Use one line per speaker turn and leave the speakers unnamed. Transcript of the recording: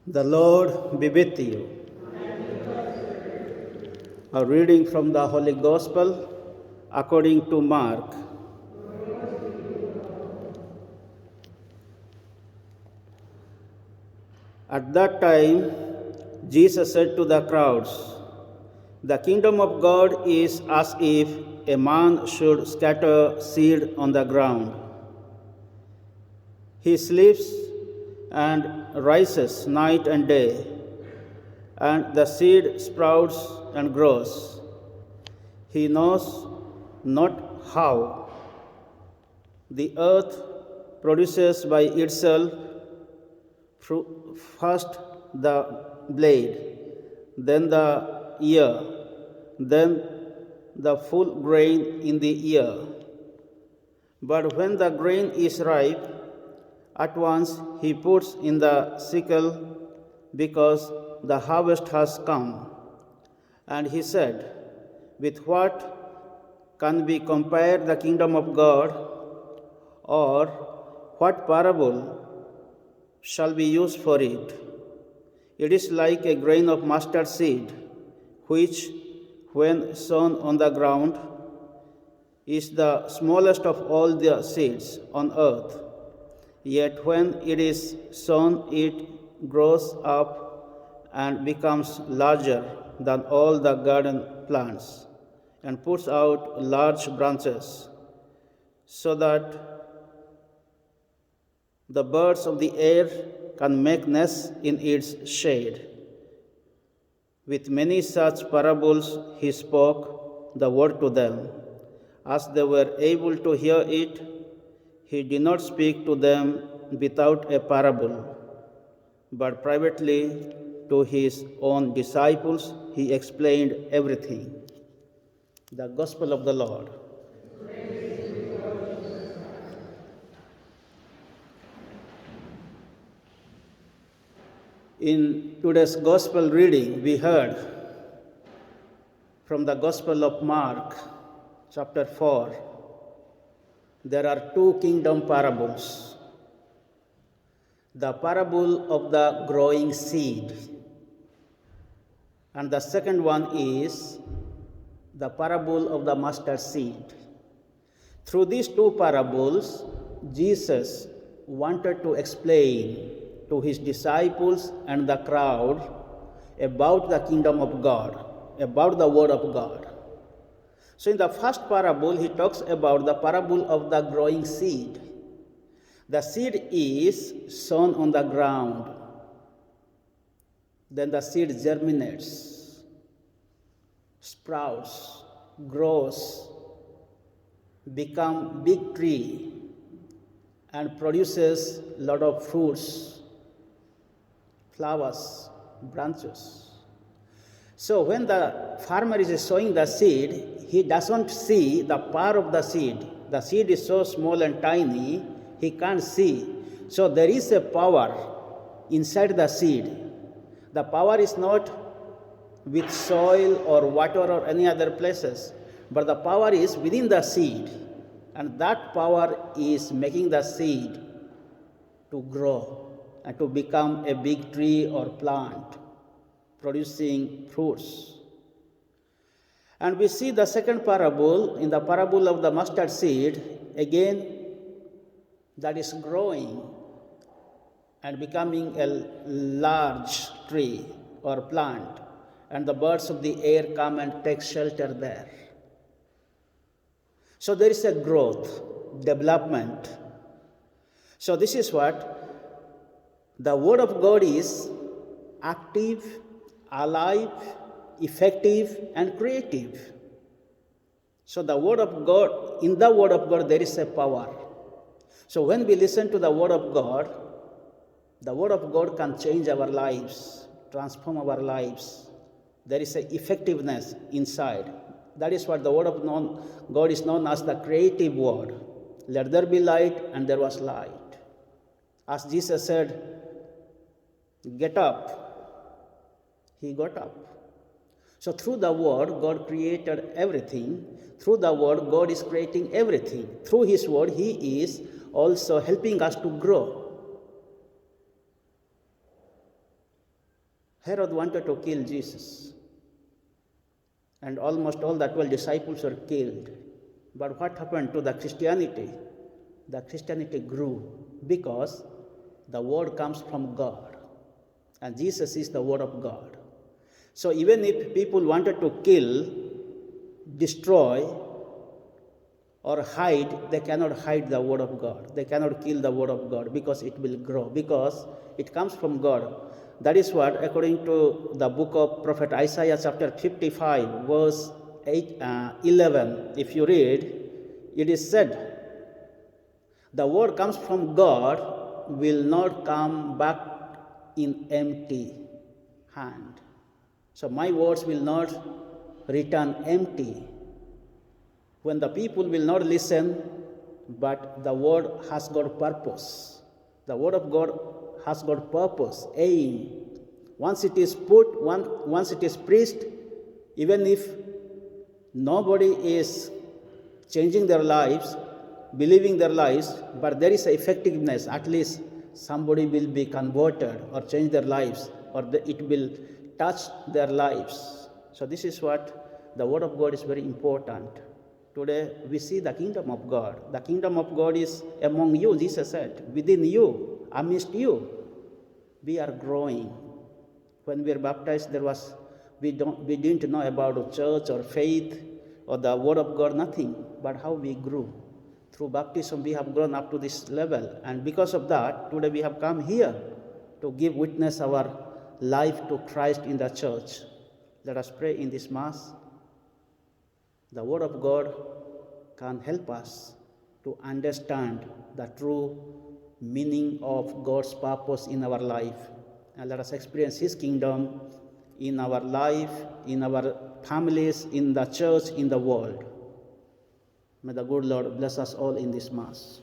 The Lord be with you. A reading from the Holy Gospel according to Mark. At that time, Jesus said to the crowds, "The kingdom of God is as if a man should scatter seed on the ground. He sleeps and rises night and day, and the seed sprouts and grows. He knows not how. The earth produces by itself first the blade, then the ear, then the full grain in the ear. But when the grain is ripe, at once he puts in the sickle because the harvest has come." And he said, "With what can we compare the kingdom of God? Or what parable shall we use for it? It is like a grain of mustard seed, which, when sown on the ground, is the smallest of all the seeds on earth. Yet when it is sown, it grows up and becomes larger than all the garden plants, and puts out large branches, so that the birds of the air can make nests in its shade." With many such parables he spoke the word to them. As they were able to hear it, he did not speak to them without a parable, but privately to his own disciples he explained everything. The Gospel of the Lord. In today's Gospel reading, we heard from the Gospel of Mark, chapter 4, there are two kingdom parables. The parable of the growing seed, and the second one is the parable of the mustard seed. Through these two parables, Jesus wanted to explain to his disciples and the crowd about the kingdom of God, about the word of God. So in the first parable, he talks about the parable of the growing seed. The seed is sown on the ground. Then the seed germinates, sprouts, grows, become big tree, and produces a lot of fruits, flowers, branches. So when the farmer is sowing the seed, he doesn't see the power of the seed. The seed is so small and tiny, he can't see. So there is a power inside the seed. The power is not with soil or water or any other places, but the power is within the seed. And that power is making the seed to grow and to become a big tree or plant, producing fruits. And we see the second parable, in the parable of the mustard seed, again, that is growing and becoming a large tree or plant, and the birds of the air come and take shelter there. So there is a growth, development. So this is what the Word of God is: active, alive, effective, and creative. So the Word of God, in the Word of God, there is a power. So when we listen to the Word of God can change our lives, transform our lives. There is an effectiveness inside. That is what the Word of God is known as the creative Word. Let there be light, and there was light. As Jesus said, "Get up," he got up. So through the Word, God created everything. Through the Word, God is creating everything. Through His Word, He is also helping us to grow. Herod wanted to kill Jesus, and almost all the 12 disciples were killed. But what happened to the Christianity? The Christianity grew because the word comes from God, and Jesus is the word of God. So even if people wanted to kill, destroy, or hide, they cannot hide the word of God. They cannot kill the word of God because it will grow, because it comes from God. That is what, according to the book of Prophet Isaiah chapter 55, verse 11, if you read, it is said, the word comes from God, will not come back in empty hand. So my words will not return empty. When the people will not listen, but the word has got purpose. The word of God has got purpose, aim. Once it is once it is preached, even if nobody is changing their lives, believing their lives, but there is effectiveness, at least somebody will be converted or change their lives, or it will touch their lives. So this is what the word of God is very important. Today we see the kingdom of God. The kingdom of God is among you, Jesus said, within you, amidst you. We are growing. When we were baptized, we didn't know about church or faith or the word of God, nothing, but how we grew. Through baptism, we have grown up to this level. And because of that, today we have come here to give witness our life to Christ in the church. Let us pray in this Mass. The Word of God can help us to understand the true meaning of God's purpose in our life. And let us experience His kingdom in our life, in our families, in the church, in the world. May the good Lord bless us all in this Mass.